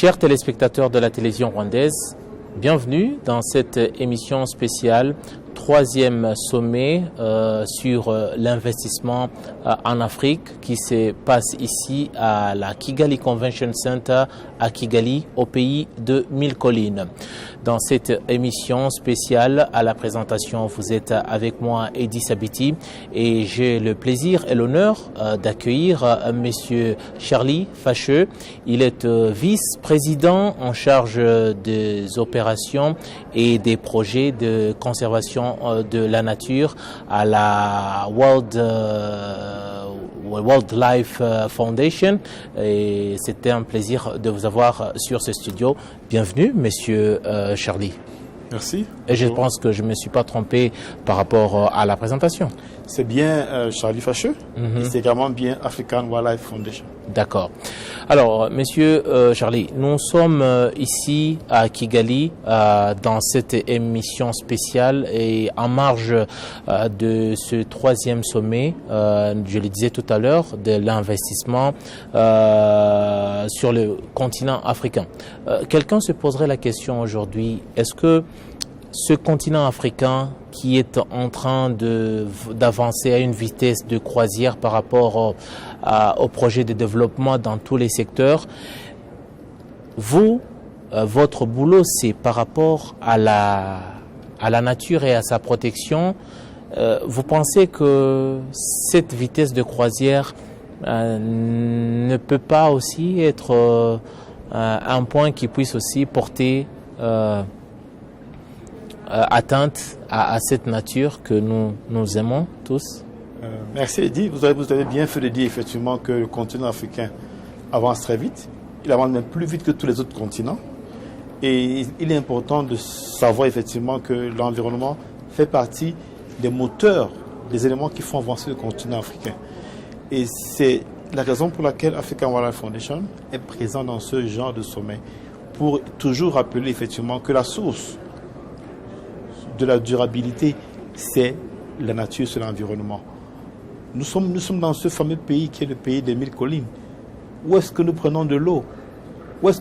Chers téléspectateurs de la télévision rwandaise, bienvenue dans cette émission spéciale, troisième sommet sur l'investissement en Afrique qui se passe ici à la Kigali Convention Center à Kigali, au pays de Mille Collines. Dans cette émission spéciale, à la présentation, vous êtes avec moi, Eddy Sabiti, et j'ai le plaisir et l'honneur d'accueillir Monsieur Charlie Facheux. Il est vice-président en charge des opérations et des projets de conservation de la nature à la Wildlife Foundation, et c'était un plaisir de vous avoir sur ce studio. Bienvenue, Monsieur Charlie. Merci. Et je pense que je ne me suis pas trompé par rapport à la présentation. C'est bien Charlie Facheux, c'est également bien African Wildlife Foundation. D'accord. Alors, Monsieur Charlie, nous sommes ici à Kigali dans cette émission spéciale et en marge de ce troisième sommet, je le disais tout à l'heure, de l'investissement sur le continent africain. Quelqu'un se poserait la question aujourd'hui, est-ce que ce continent africain qui est en train d'avancer à une vitesse de croisière par rapport au projet de développement dans tous les secteurs, votre boulot, c'est par rapport à la nature et à sa protection. Vous pensez que cette vitesse de croisière ne peut pas aussi être un point qui puisse aussi porter atteinte à cette nature que nous aimons tous? Merci Eddy. Vous avez bien fait de dire effectivement que le continent africain avance très vite. Il avance même plus vite que tous les autres continents. Et il est important de savoir effectivement que l'environnement fait partie des moteurs, des éléments qui font avancer le continent africain. Et c'est la raison pour laquelle African Wildlife Foundation est présent dans ce genre de sommet, pour toujours rappeler effectivement que la source de la durabilité, c'est la nature, c'est l'environnement. Nous sommes dans ce fameux pays qui est le pays des Mille Collines. Où est-ce que nous prenons de l'eau? Où est-ce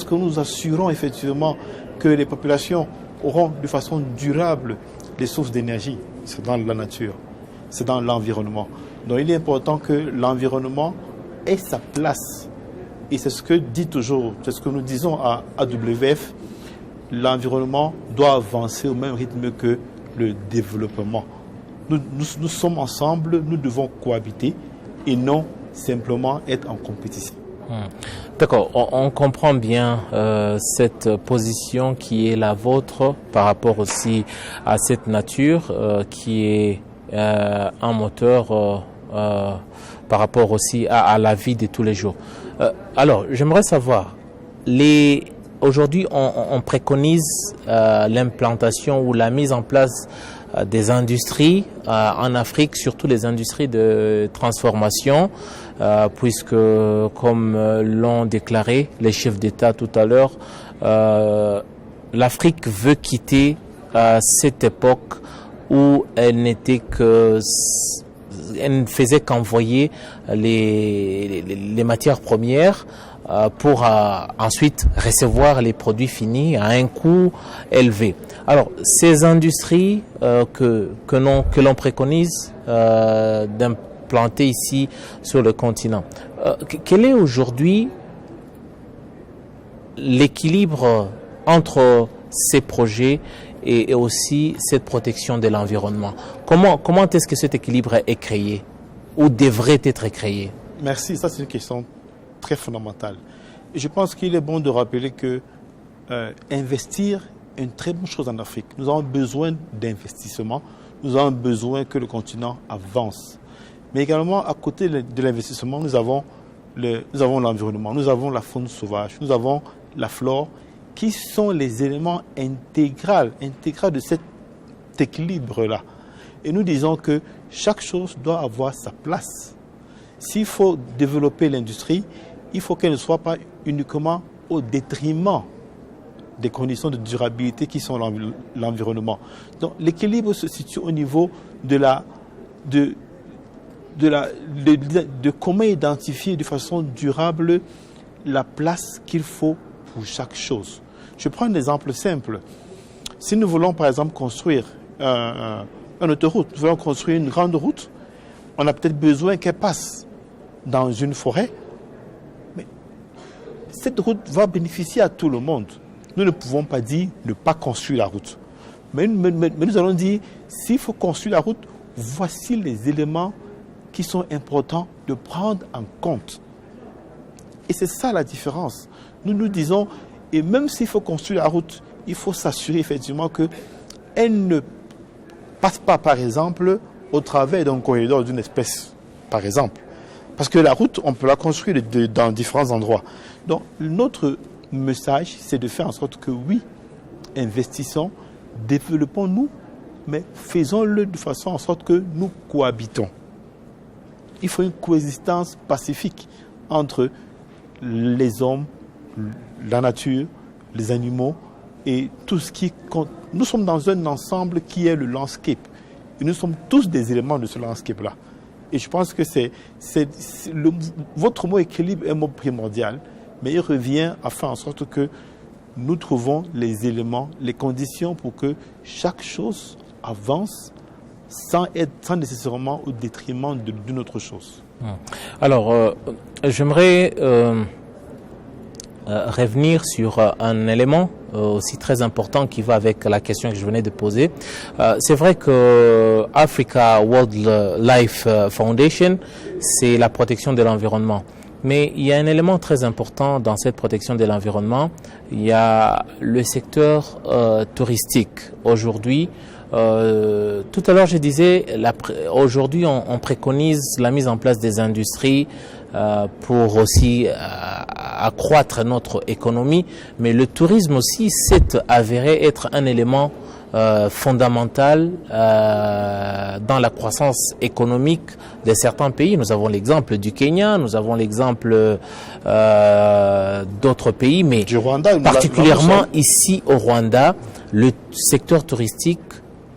que nous assurons effectivement que les populations auront de façon durable des sources d'énergie? C'est dans la nature, c'est dans l'environnement. Donc il est important que l'environnement ait sa place. Et c'est ce que dit toujours, c'est ce que nous disons à AWF, l'environnement doit avancer au même rythme que le développement. Nous sommes ensemble, nous devons cohabiter et non simplement être en compétition. D'accord, on comprend bien cette position qui est la vôtre par rapport aussi à cette nature qui est un moteur par rapport aussi à la vie de tous les jours. Alors, j'aimerais savoir, aujourd'hui, on préconise l'implantation ou la mise en place des industries en Afrique, surtout les industries de transformation, puisque, comme l'ont déclaré les chefs d'État tout à l'heure, l'Afrique veut quitter cette époque où elle ne faisait qu'envoyer les matières premières pour ensuite recevoir les produits finis à un coût élevé. Alors, ces industries que l'on préconise d'implanter ici sur le continent, quel est aujourd'hui l'équilibre entre ces projets et aussi cette protection de l'environnement? Comment est-ce que cet équilibre est créé ou devrait être créé? Merci, ça c'est une question très fondamentale. Et je pense qu'il est bon de rappeler que investir est une très bonne chose en Afrique. Nous avons besoin d'investissement, nous avons besoin que le continent avance. Mais également, à côté de l'investissement, nous avons l'environnement, nous avons la faune sauvage, nous avons la flore, qui sont les éléments intégraux de cet équilibre-là. Et nous disons que chaque chose doit avoir sa place. S'il faut développer l'industrie, il faut qu'elle ne soit pas uniquement au détriment des conditions de durabilité qui sont l'environnement. Donc l'équilibre se situe au niveau de comment identifier de façon durable la place qu'il faut pour chaque chose. Je prends un exemple simple. Si nous voulons par exemple construire une autoroute, nous voulons construire une grande route, on a peut-être besoin qu'elle passe dans une forêt, mais cette route va bénéficier à tout le monde. Nous ne pouvons pas dire ne pas construire la route. Mais nous allons dire, s'il faut construire la route, voici les éléments qui sont importants de prendre en compte. Et c'est ça la différence. Nous nous disons, et même s'il faut construire la route, il faut s'assurer effectivement qu'elle ne passe pas, par exemple, au travers d'un corridor d'une espèce, par exemple. Parce que la route, on peut la construire dans différents endroits. Donc, notre message, c'est de faire en sorte que oui, investissons, développons-nous, mais faisons-le de façon en sorte que nous cohabitons. Il faut une coexistence pacifique entre les hommes, la nature, les animaux et tout ce qui compte. Nous sommes dans un ensemble qui est le landscape. Et nous sommes tous des éléments de ce landscape-là. Et je pense que votre mot équilibre est un mot primordial, mais il revient à faire en sorte que nous trouvons les éléments, les conditions pour que chaque chose avance sans nécessairement au détriment d'une autre chose. Alors, j'aimerais revenir sur un élément aussi très important qui va avec la question que je venais de poser. C'est vrai que Africa Wildlife Foundation, c'est la protection de l'environnement. Mais il y a un élément très important dans cette protection de l'environnement. Il y a le secteur touristique. Aujourd'hui, tout à l'heure je disais, aujourd'hui on préconise la mise en place des industries pour aussi accroître notre économie, mais le tourisme aussi s'est avéré être un élément fondamental dans la croissance économique de certains pays. Nous avons l'exemple du Kenya, nous avons l'exemple d'autres pays, mais du Rwanda, particulièrement ici au Rwanda, le secteur touristique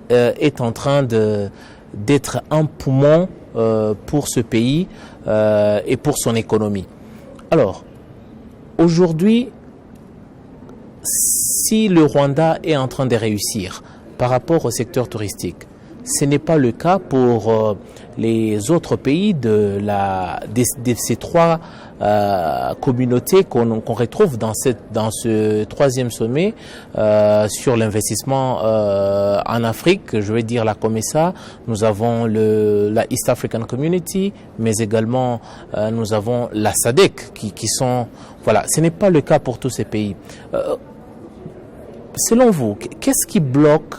est en train d'être un poumon pour ce pays et pour son économie. Alors, aujourd'hui, si le Rwanda est en train de réussir par rapport au secteur touristique, ce n'est pas le cas pour les autres pays de ces trois communautés qu'on retrouve dans ce troisième sommet sur l'investissement en Afrique. Je vais dire la COMESA, nous avons la East African Community, mais également nous avons la SADC qui sont... Voilà, ce n'est pas le cas pour tous ces pays. Selon vous, qu'est-ce qui bloque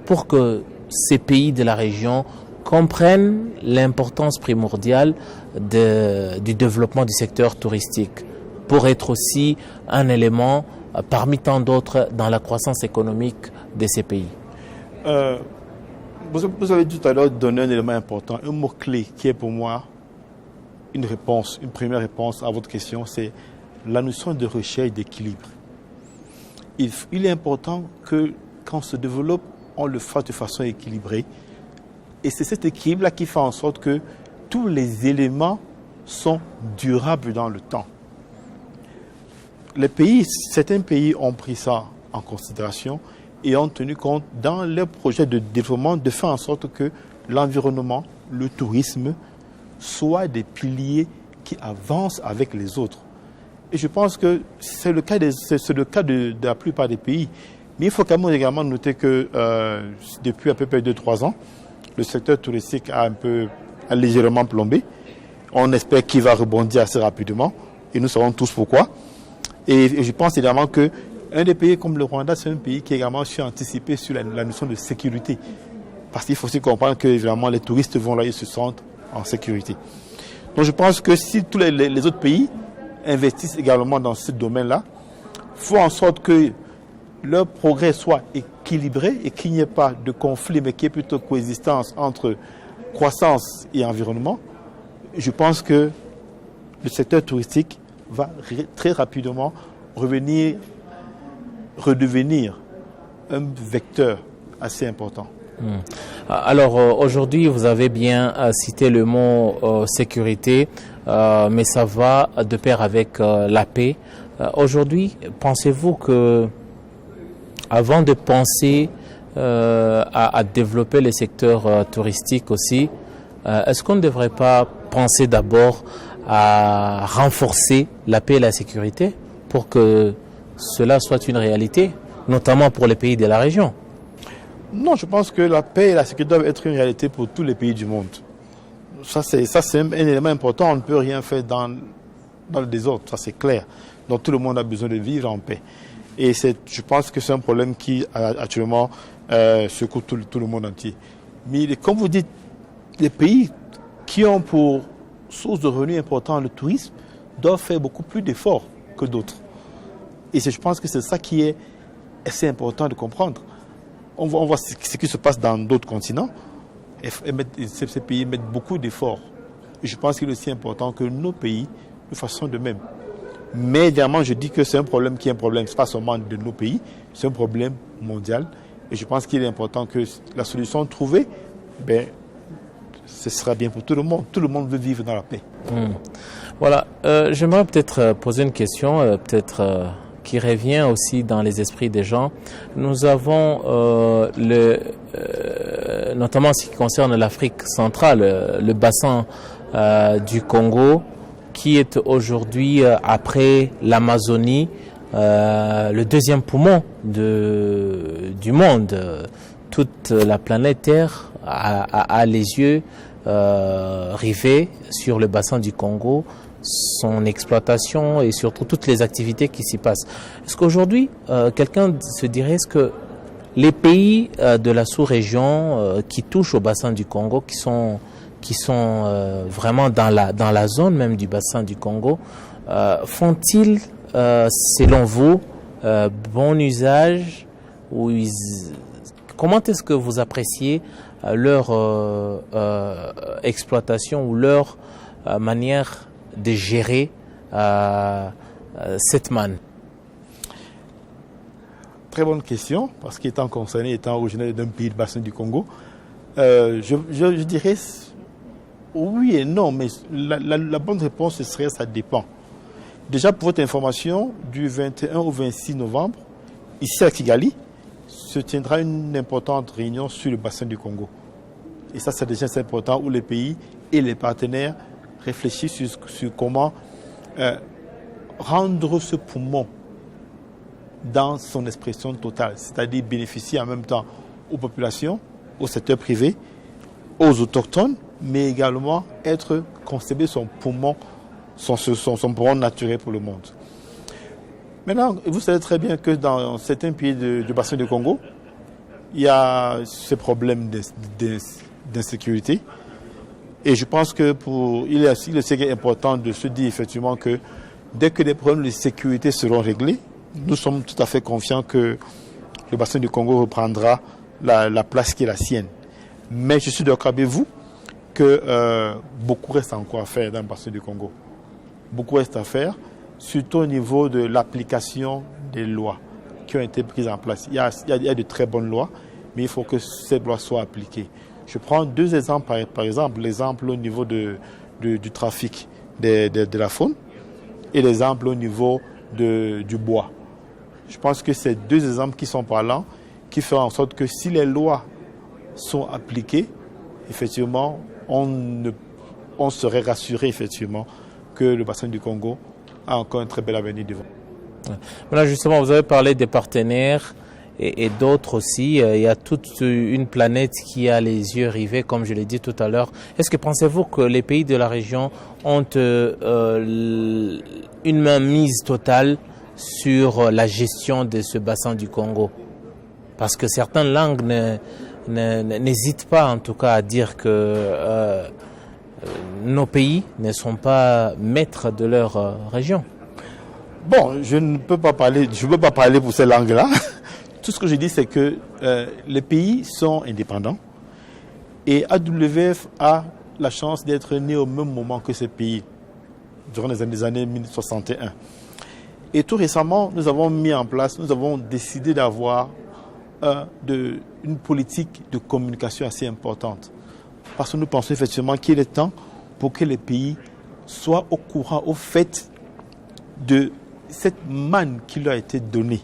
pour que ces pays de la région comprennent l'importance primordiale du développement du secteur touristique pour être aussi un élément parmi tant d'autres dans la croissance économique de ces pays? Vous avez tout à l'heure donné un élément important, un mot-clé qui est pour moi une première réponse à votre question, c'est la notion de recherche d'équilibre. Il est important que quand on se développe, on le fasse de façon équilibrée. Et c'est cet équilibre-là qui fait en sorte que tous les éléments sont durables dans le temps. Certains pays ont pris ça en considération et ont tenu compte dans leurs projets de développement de faire en sorte que l'environnement, le tourisme, soient des piliers qui avancent avec les autres. Et je pense que c'est le cas de la plupart des pays. Mais il faut quand même également noter que depuis à peu près 2-3 ans, le secteur touristique a légèrement plombé. On espère qu'il va rebondir assez rapidement et nous savons tous pourquoi. Et je pense également qu'un des pays comme le Rwanda, c'est un pays qui également su anticiper sur la notion de sécurité. Parce qu'il faut aussi comprendre que évidemment, les touristes vont là, ils se sentent en sécurité. Donc je pense que si tous les autres pays investissent également dans ce domaine-là, faut en sorte que leur progrès soit équilibré et qu'il n'y ait pas de conflit, mais qu'il y ait plutôt coexistence entre croissance et environnement. Je pense que le secteur touristique va très rapidement redevenir un vecteur assez important. Alors aujourd'hui, vous avez bien cité le mot sécurité, mais ça va de pair avec la paix. Aujourd'hui, pensez-vous que, avant de penser à développer les secteurs touristiques aussi, est-ce qu'on ne devrait pas penser d'abord à renforcer la paix et la sécurité pour que cela soit une réalité, notamment pour les pays de la région? Non, je pense que la paix et la sécurité doivent être une réalité pour tous les pays du monde. Ça, c'est un élément important. On ne peut rien faire dans le désordre, ça c'est clair. Donc tout le monde a besoin de vivre en paix. Et je pense que c'est un problème qui actuellement secoue tout le monde entier. Mais comme vous dites, les pays qui ont pour source de revenus importante le tourisme doivent faire beaucoup plus d'efforts que d'autres. Et je pense que c'est ça qui est assez important de comprendre. On voit ce qui se passe dans d'autres continents. Et ces pays mettent beaucoup d'efforts. Et je pense qu'il est aussi important que nos pays le fassons de même. Mais évidemment, je dis que c'est un problème qui est un problème, ce n'est pas seulement de nos pays, c'est un problème mondial. Et je pense qu'il est important que la solution trouvée, ce sera bien pour tout le monde. Tout le monde veut vivre dans la paix. Voilà, j'aimerais peut-être poser une question, qui revient aussi dans les esprits des gens. Nous avons notamment ce qui concerne l'Afrique centrale, le bassin du Congo, qui est aujourd'hui, après l'Amazonie, le deuxième poumon du monde. Toute la planète Terre a les yeux rivés sur le bassin du Congo, son exploitation et surtout toutes les activités qui s'y passent. Est-ce qu'aujourd'hui, quelqu'un se dirait, est-ce que les pays de la sous-région qui touchent au bassin du Congo, qui sont vraiment dans la zone même du bassin du Congo, font-ils, selon vous, bon usage ou comment est-ce que vous appréciez leur exploitation ou leur manière de gérer cette manne? Très bonne question, parce qu'étant concerné, étant originaire d'un pays de bassin du Congo, je dirais oui et non, mais la bonne réponse serait ça dépend. Déjà, pour votre information, du 21 au 26 novembre, ici à Kigali, se tiendra une importante réunion sur le bassin du Congo. Et ça, c'est déjà important, où les pays et les partenaires réfléchissent sur comment rendre ce poumon dans son expression totale, c'est-à-dire bénéficier en même temps aux populations, au secteur privé, aux autochtones, mais également conserver son poumon, son poumon naturel pour le monde. Maintenant, vous savez très bien que dans certains pays du bassin du Congo, il y a ce problème d'insécurité. Et je pense que il est aussi important de se dire effectivement que dès que les problèmes de sécurité seront réglés, nous sommes tout à fait confiants que le bassin du Congo reprendra la place qui est la sienne. Mais je suis d'accord avec vous que beaucoup reste encore à faire dans le bassin du Congo. Beaucoup reste à faire, surtout au niveau de l'application des lois qui ont été prises en place. Il y a de très bonnes lois, mais il faut que ces lois soient appliquées. Je prends deux exemples, par exemple, l'exemple au niveau du trafic de la faune et l'exemple au niveau du bois. Je pense que c'est deux exemples qui sont parlants, qui font en sorte que si les lois sont appliquées, effectivement, on serait rassuré effectivement que le bassin du Congo a encore un très bel avenir devant. Voilà, justement, vous avez parlé des partenaires et d'autres aussi. Il y a toute une planète qui a les yeux rivés, comme je l'ai dit tout à l'heure. Est-ce que pensez-vous que les pays de la région ont une mainmise totale sur la gestion de ce bassin du Congo? Parce que certaines langues n'hésitent pas, en tout cas, à dire que nos pays ne sont pas maîtres de leur région. Bon, je ne peux pas parler pour ces langues-là. Tout ce que je dis, c'est que les pays sont indépendants et AWF a la chance d'être né au même moment que ces pays, durant les années 1961. Et tout récemment, nous avons décidé d'avoir une politique de communication assez importante. Parce que nous pensons effectivement qu'il est temps pour que les pays soient au courant, au fait de cette manne qui leur a été donnée.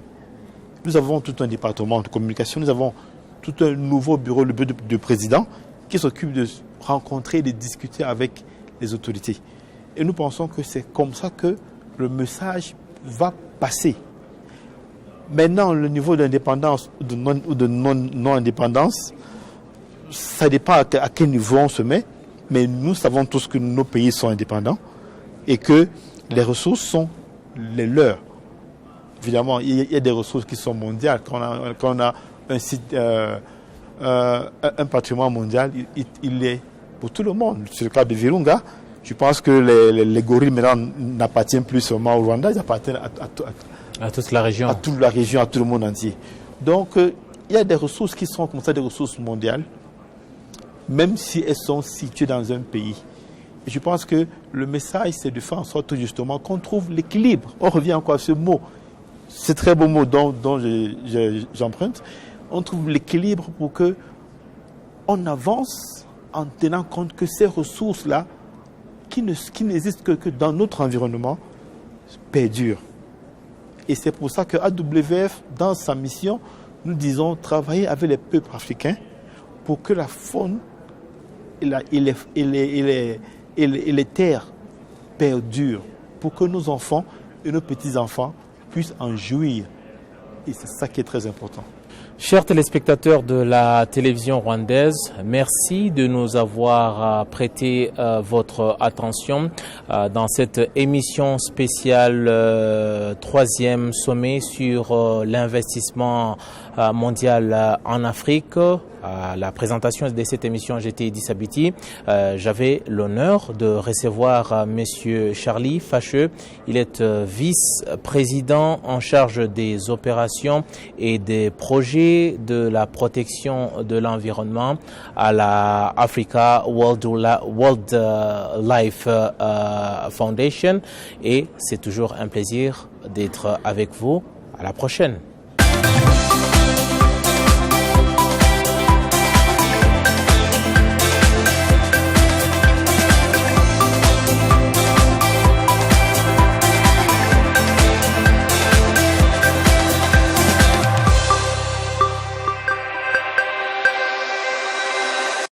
Nous avons tout un département de communication, nous avons tout un nouveau bureau, le bureau du président, qui s'occupe de rencontrer et de discuter avec les autorités. Et nous pensons que c'est comme ça que le message va passer. Maintenant, le niveau d'indépendance ou de non-indépendance, ça dépend à quel niveau on se met, mais nous savons tous que nos pays sont indépendants et que les ressources sont les leurs. Évidemment, il y a des ressources qui sont mondiales. Quand on a un site, un patrimoine mondial, il est pour tout le monde. C'est le cas de Virunga. Je pense que les gorilles maintenant n'appartiennent plus seulement au Rwanda, ils appartiennent à toute la région. À toute la région, à tout le monde entier. Donc, il y a des ressources qui sont comme ça, des ressources mondiales, même si elles sont situées dans un pays. Et je pense que le message, c'est de faire en sorte justement qu'on trouve l'équilibre. On revient encore à ce mot, ce très beau mot dont j'emprunte. On trouve l'équilibre pour que on avance en tenant compte que ces ressources-là, qui n'existent que dans notre environnement, perdurent. Et c'est pour ça que AWF, dans sa mission, nous disons travailler avec les peuples africains pour que la faune et les terres perdurent, pour que nos enfants et nos petits-enfants puissent en jouir. Et c'est ça qui est très important. Chers téléspectateurs de la télévision rwandaise, merci de nous avoir prêté votre attention dans cette émission spéciale 3e sommet sur l'investissement mondial en Afrique. À la présentation de cette émission, j'étais Idrissa Biti. J'avais l'honneur de recevoir Monsieur Charlie Facheux. Il est vice-président en charge des opérations et des projets de la protection de l'environnement à la Africa Wildlife Foundation. Et c'est toujours un plaisir d'être avec vous. À la prochaine.